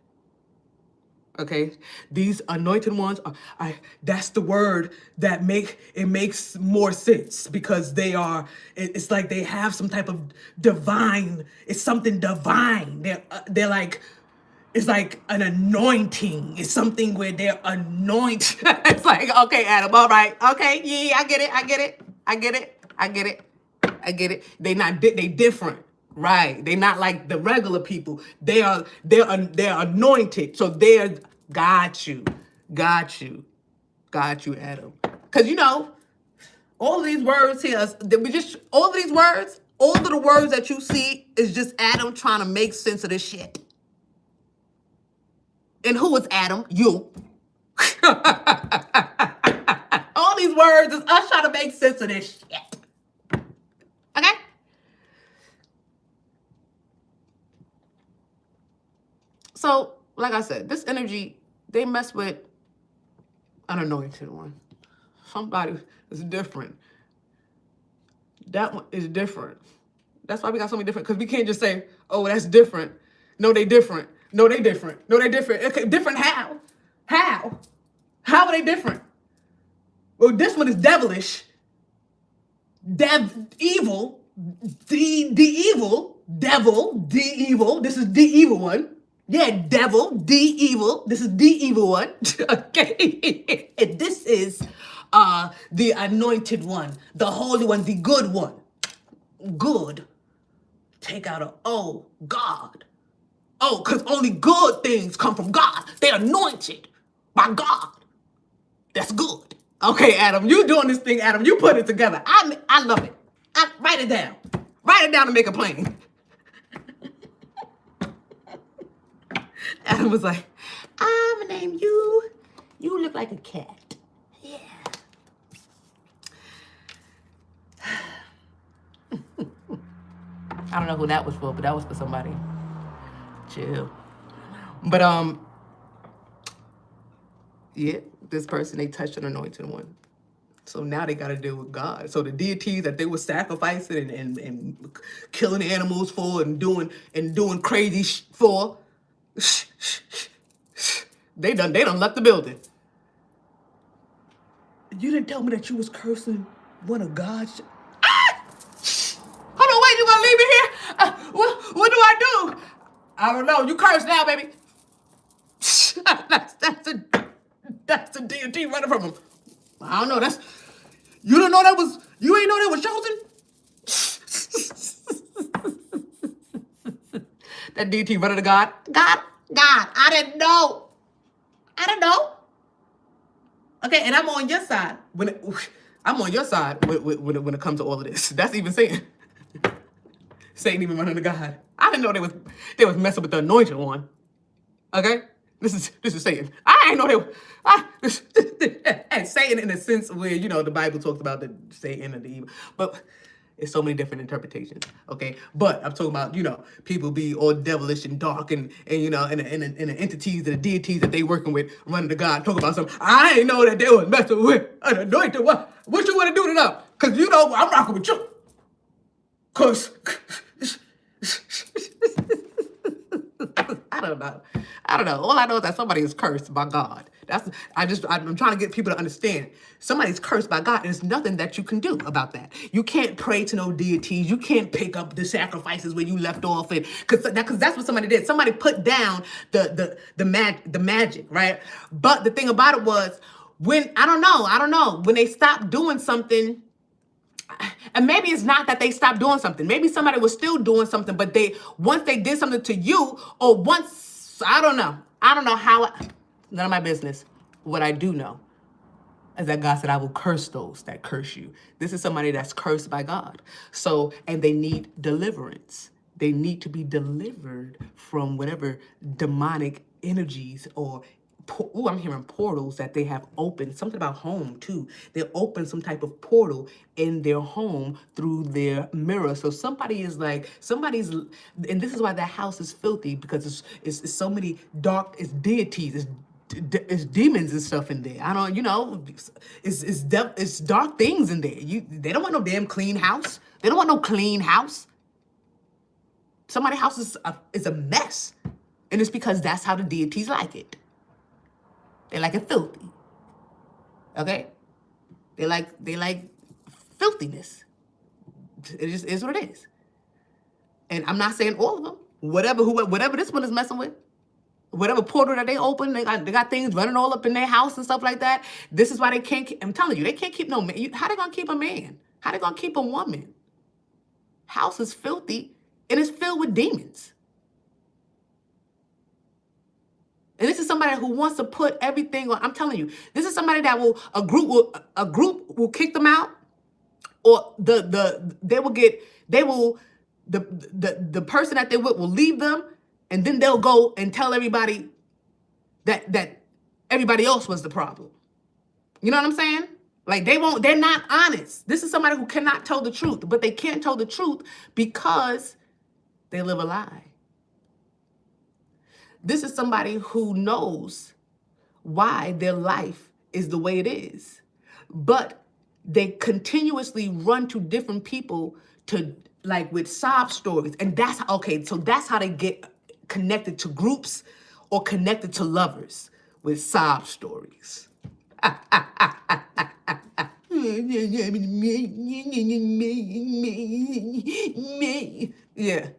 Okay? These anointed ones are that's the word that makes more sense, because it's like they have some type of divine, it's something divine. They're like, it's like an anointing. It's something where they're anointed. It's like, okay, Adam, all right. Okay, yeah, I get it. They different. Right. They're not like the regular people. They're anointed. So got you, Adam. Because all of these words here, all of the words that you see is just Adam trying to make sense of this shit. And who is Adam? You. All these words is us trying to make sense of this shit. Okay? So, like I said, this energy, they mess with an anointed one. Somebody is different. That one is different. That's why we got so many different, because we can't just say, oh, that's different. No, they different. No, they different. No, they different. Okay, different how? How? How are they different? Well, this one is devilish. Evil. Evil. Devil. Evil. This is the evil one. Yeah, devil, evil. This is the evil one. Okay. And this is the anointed one, the holy one, the good one. Good. Take out God. Oh, because only good things come from God. They're anointed by God. That's good. Okay, Adam, you doing this thing, Adam. You put it together. I love it. Write it down. Write it down and make a plan. Adam was like, I'm gonna name you. You look like a cat. Yeah. I don't know who that was for, but that was for somebody. Chill. But yeah, this person, they touched an anointed one. So now they got to deal with God. So the deities that they were sacrificing and killing animals for and doing crazy for, they done left the building. You didn't tell me that you was cursing one of God's. Hold on, wait, you gonna leave me here? What do I do? I don't know. You curse now, baby. That's the deity running from him. I don't know. You ain't know that was chosen? That deity running to God. God, I didn't know. Okay, and I'm on your side when it comes to all of this. That's even Satan. Satan even running to God. I didn't know they was messing with the anointed one. Okay, this is Satan. I didn't know they were. And Satan in a sense where the Bible talks about the Satan and the evil, but It's so many different interpretations, okay? But I'm talking about, people be all devilish and dark and the entities and the deities that they working with running to God, talking about something. I ain't know that they was messing with an anointed one. What you want to do to them? Because, I'm rocking with you. Because... I don't know. All I know is that somebody is cursed by God. I'm trying to get people to understand. Somebody's cursed by God, and there's nothing that you can do about that. You can't pray to no deities. You can't pick up the sacrifices where you left off, because that's what somebody did. Somebody put down the magic, right? But the thing about it was, when I don't know, when they stopped doing something. And maybe it's not that they stopped doing something. Maybe somebody was still doing something, but once they did something to you, or once, I don't know how, none of my business. What I do know is that God said, I will curse those that curse you. This is somebody that's cursed by God. So, and they need deliverance. They need to be delivered from whatever demonic energies or I'm hearing portals that they have opened. Something about home too. They open some type of portal in their home through their mirror. So somebody's, and this is why that house is filthy, because it's so many dark, it's deities, it's demons and stuff in there. It's dark things in there. They don't want no damn clean house. They don't want no clean house. Somebody's house is a mess, and it's because that's how the deities like it. They like it filthy. Okay? They like filthiness. It just is what it is. And I'm not saying all of them. Whatever this one is messing with, whatever portal that they open, they got things running all up in their house and stuff like that. This is why they can't I'm telling you, they can't keep no man. How they gonna keep a man? How they gonna keep a woman? House is filthy and it's filled with demons. And this is somebody who wants to put everything on. I'm telling you, this is somebody that a group will kick them out, or the person that they with will leave them, and then they'll go and tell everybody that everybody else was the problem. You know what I'm saying? Like they're not honest. This is somebody who cannot tell the truth, but they can't tell the truth because they live a lie. This is somebody who knows why their life is the way it is, but they continuously run to different people with sob stories. And so that's how they get connected to groups or connected to lovers, with sob stories. Yeah.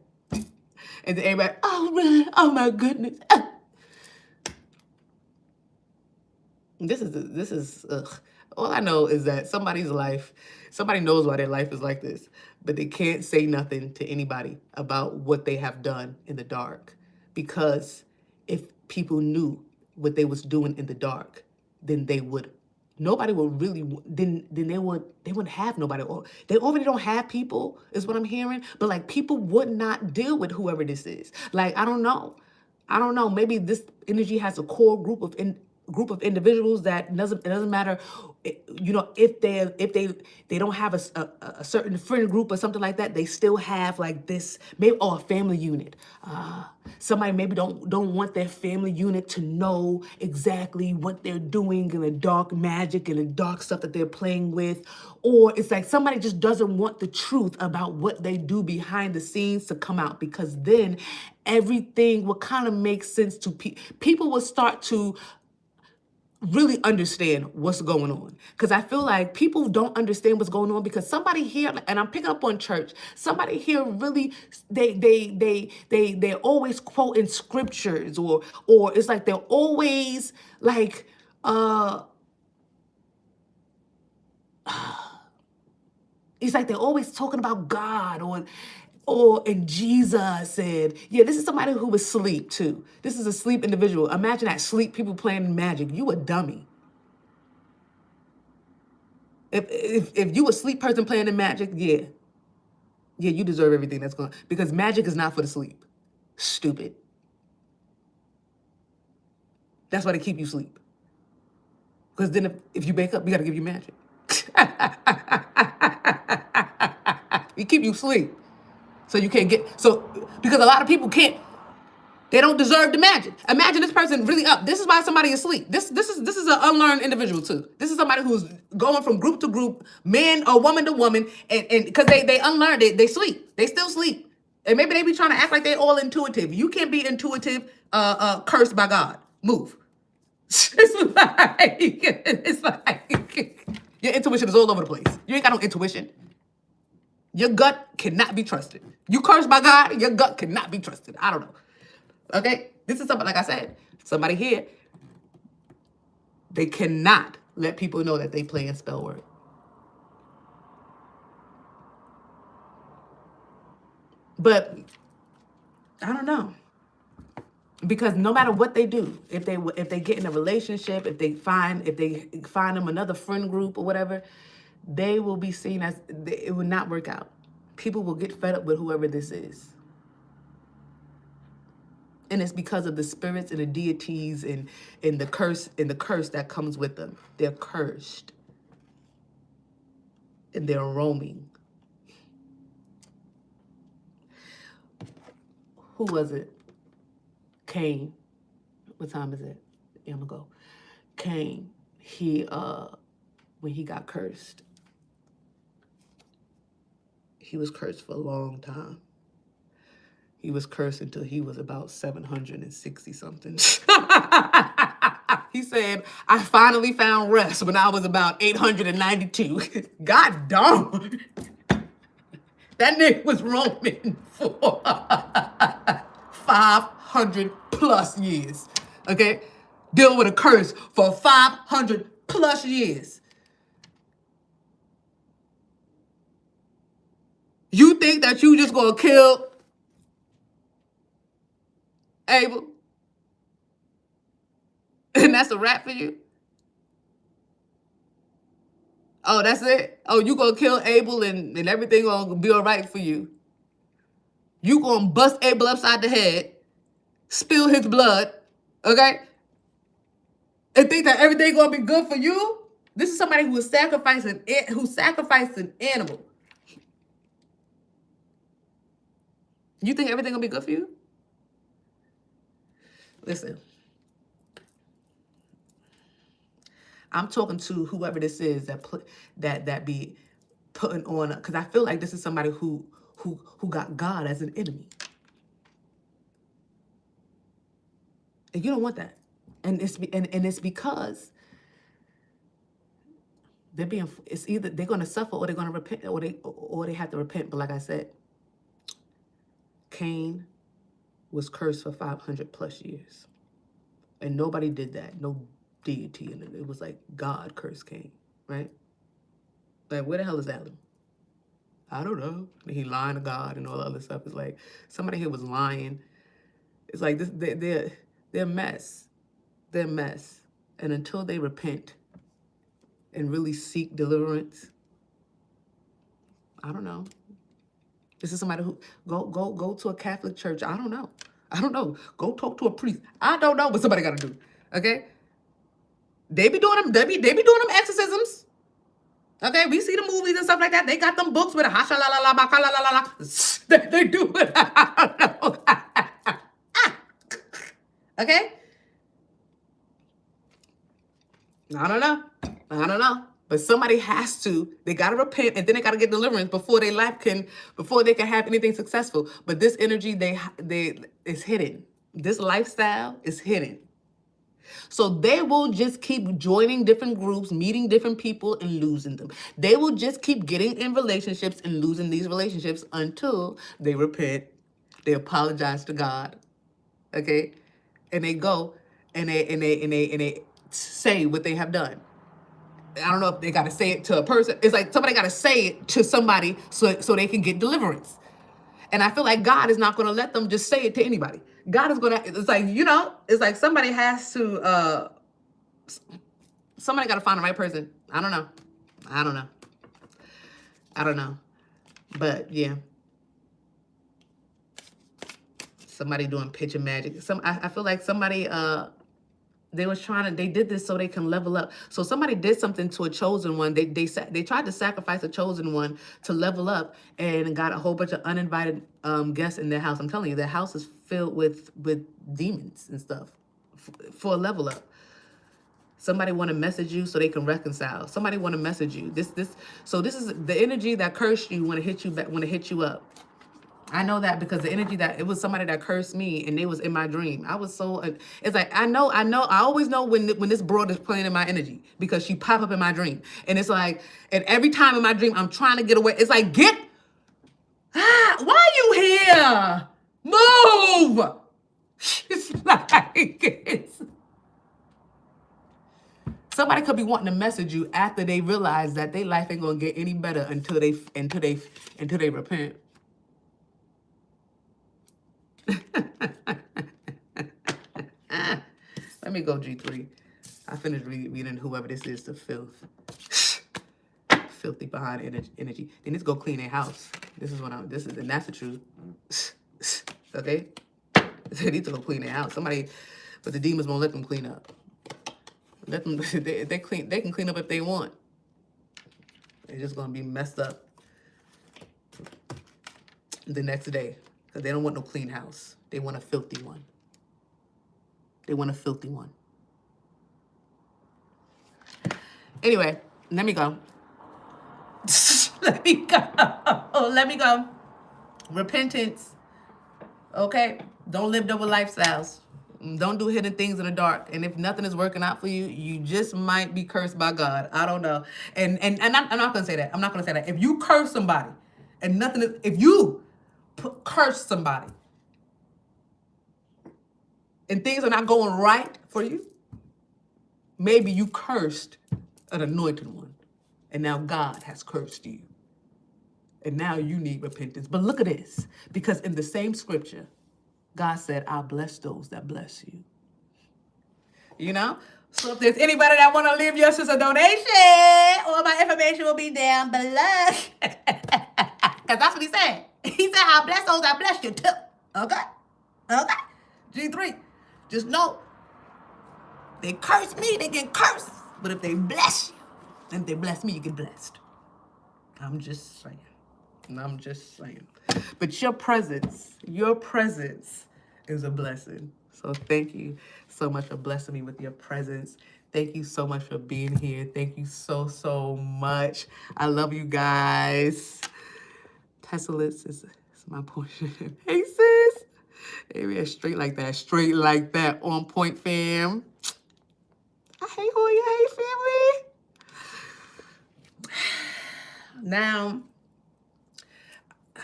And then everybody, oh my goodness. This is all I know is that somebody knows why their life is like this, but they can't say nothing to anybody about what they have done in the dark. Because if people knew what they was doing in the dark, then nobody would really, then they wouldn't have nobody. Or they already don't have people, is what I'm hearing. But people would not deal with whoever this is. I don't know. Maybe this energy has a core group of individuals that it doesn't matter, if they don't have a certain friend group or something like that. They still have this, maybe, a family unit. Somebody maybe don't want their family unit to know exactly what they're doing and the dark magic and the dark stuff that they're playing with. Or it's somebody just doesn't want the truth about what they do behind the scenes to come out, because then everything will kind of make sense to people. People will start to really understand what's going on. Because I feel like people don't understand what's going on because somebody here, and I'm picking up on church, somebody here really, they're always quoting scriptures, or it's they're always it's they're always talking about God and Jesus. And yeah, this is somebody who was asleep too. This is a sleep individual. Imagine that, sleep people playing magic. You a dummy. If you a sleep person playing the magic, yeah, you deserve everything that's going, because magic is not for the sleep. Stupid. That's why they keep you asleep. Because then if you wake up, we got to give you magic. We keep you asleep. So you can't get, because a lot of people can't, they don't deserve the magic. Imagine this person really up. This is why somebody is asleep. This is an unlearned individual too. This is somebody who's going from group to group, man or woman to woman, and because they unlearned it, they sleep. They still sleep. And maybe they be trying to act like they're all intuitive. You can't be intuitive, cursed by God. Move. It's like your intuition is all over the place. You ain't got no intuition. Your gut cannot be trusted. You cursed by God, your gut cannot be trusted. I don't know. Okay? This is something, like I said, somebody here, they cannot let people know that they play in spell word. But I don't know. Because no matter what they do, if they get in a relationship, if they find them another friend group or whatever, they will be seen as, it will not work out. People will get fed up with whoever this is. And it's because of the spirits and the deities and the curse that comes with them. They're cursed. And they're roaming. Who was it? Cain. What time is it? Yeah, I'm gonna go. Cain, when he got cursed, he was cursed for a long time. He was cursed until he was about 760 something. He said, I finally found rest when I was about 892. God damn. That nigga was roaming for 500 plus years. Okay? Deal with a curse for 500 plus years. You think that you just gonna kill Abel? And that's a wrap for you? Oh, that's it? Oh, you gonna kill Abel and everything gonna be all right for you. You gonna bust Abel upside the head, spill his blood, okay? And think that everything gonna be good for you? This is somebody who sacrificed an animal. You think everything gonna be good for you? Listen. I'm talking to whoever this is that be putting on, because I feel like this is somebody who got God as an enemy. And you don't want that. And it's because it's either they're gonna suffer or they're gonna repent, or they have to repent. But like I said, Cain was cursed for 500 plus years. And nobody did that. No deity in it. It was like God cursed Cain, right? Like, where the hell is Adam? I don't know. He lying to God and all the other stuff. It's like somebody here was lying. It's like this. They're a mess. They're a mess. And until they repent and really seek deliverance, I don't know. This is somebody who go to a Catholic church. I don't know. Go talk to a priest. I don't know what somebody got to do. Okay. They be doing them. They be doing them exorcisms. Okay, we see the movies and stuff like that. They got them books with a hasha la la la baka la la la. They do it. I don't know. Okay. I don't know. But somebody has to. They gotta repent, and then they gotta get deliverance before they can have anything successful. But this energy, they is hidden. This lifestyle is hidden. So they will just keep joining different groups, meeting different people, and losing them. They will just keep getting in relationships and losing these relationships until they repent, they apologize to God, okay, and they go and they say what they have done. I don't know if they got to say it to a person. It's like somebody got to say it to somebody so they can get deliverance. And I feel like God is not going to let them just say it to anybody. God is going to, it's like, it's like somebody has to, somebody got to find the right person. I don't know. But yeah. Somebody doing picture magic. I feel like somebody, They did this so they can level up. So somebody did something to a chosen one. They tried to sacrifice a chosen one to level up and got a whole bunch of uninvited guests in their house. I'm telling you, their house is filled with demons and stuff for a level up. Somebody want to message you so they can reconcile. Somebody want to message you. So this is the energy that cursed you when it hit you back, when it hit you up. I know that because the energy that it was somebody that cursed me and they was in my dream. I was so, it's like, I always know when this broad is playing in my energy because she pop up in my dream. And it's like, and every time in my dream, I'm trying to get away. It's like, why are you here? Move. It's like, somebody could be wanting to message you after they realize that their life ain't gonna get any better until they repent. Let me go, G3. I finished reading whoever this is to filth. Filthy behind energy. They need to go clean their house. And that's the truth. Okay? They need to go clean their house. Somebody, but the demons won't let them clean up. Let them, they can clean up if they want. They're just gonna be messed up the next day. Because they don't want no clean house. They want a filthy one. They want a filthy one. Anyway, let me go. Let me go. Repentance. Okay? Don't live double lifestyles. Don't do hidden things in the dark. And if nothing is working out for you, you just might be cursed by God. I don't know. And I'm not going to say that. I'm not going to say that. If you curse somebody and nothing is, if you curse somebody and things are not going right for you, maybe you cursed an anointed one. And now God has cursed you. And now you need repentance. But look at this. Because in the same scripture, God said, I'll bless those that bless you. You know? So if there's anybody that want to leave your sister a donation, all my information will be down below. Because that's what he said. He said, I'll bless those that bless you too. Okay? Okay? G3. Just know, they curse me, they get cursed. But if they bless you, and if they bless me, you get blessed. I'm just saying. But your presence is a blessing. So thank you so much for blessing me with your presence. Thank you so much for being here. Thank you so much. I love you guys. Pestilence is my portion. Hey, sis. Hey, straight like that. On point, fam. Hey, who are you? Hey, family. Now,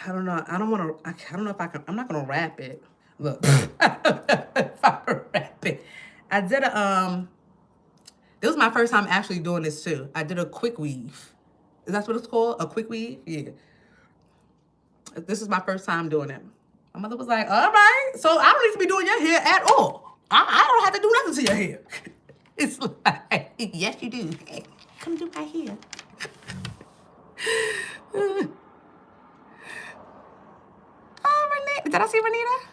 I don't know. I don't know if I can. I'm not going to wrap it. Look. If I wrap it. I did this was my first time actually doing this too. I did a quick weave. Is that what it's called? A quick weave? Yeah. This is my first time doing it. My mother was like, all right, so I don't need to be doing your hair at all. I don't have to do nothing to your hair. It's like, yes, you do. Hey, come do my hair. Did I see Renita?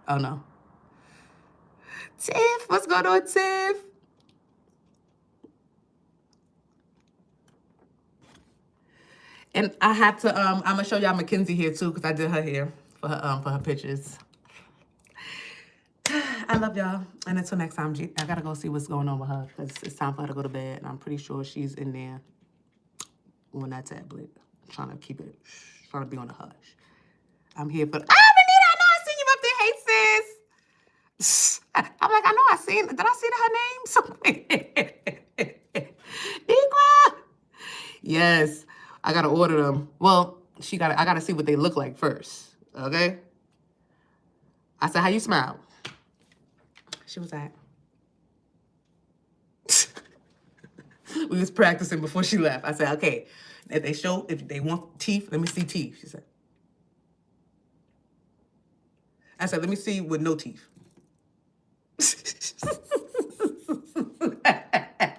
Oh, no. Tiff, what's going on, Tiff? And I have to, I'm going to show y'all Mackenzie here, too, because I did her hair for her pictures. I love y'all. And until next time, I got to go see what's going on with her, because it's time for her to go to bed. And I'm pretty sure she's in there on that tablet, trying to be on the hush. I'm here for... Renita, I know I seen you up there. Hey, sis. I'm like, I know I seen... Did I see her name somewhere? Equa. Yes. I got to order them. Well, I got to see what they look like first. Okay? I said, how you smile? She was like... We was practicing before she left. I said, okay, if they want teeth, let me see teeth. She said... I said, let me see with no teeth.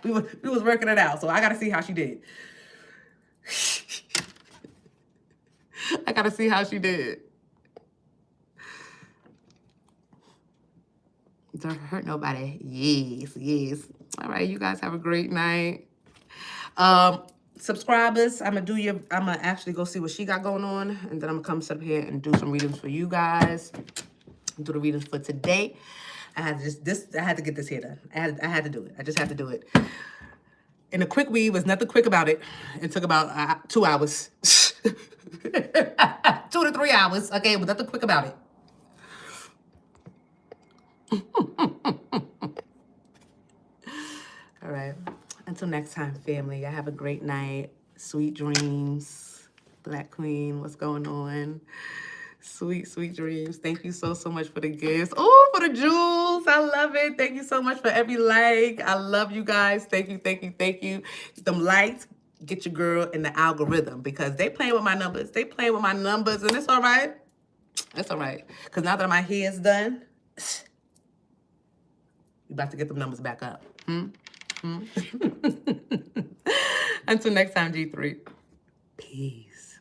we was working it out, so I got to see how she did. I got to see how she did. Don't hurt nobody. Yes, yes. All right, you guys have a great night. Subscribers, I'm gonna actually go see what she got going on, and then I'm gonna come up here and do some readings for you guys. Do the readings for today. I had to get this here done. I had to do it. I just had to do it. And a quick weave was nothing quick about it. It took about 2 hours. 2 to 3 hours. Okay, it was nothing quick about it. All right. Until next time, family. Y'all have a great night. Sweet dreams. Black Queen, what's going on? Sweet, sweet dreams. Thank you so much for the gifts. Oh, for the jewels. I love it. Thank you so much for every like. I love you guys. Thank you, thank you, thank you. Them likes, get your girl in the algorithm because they playing with my numbers. They playing with my numbers, and it's all right. It's all right. Because now that my hair is done, we about to get them numbers back up. Until next time, G3. Peace.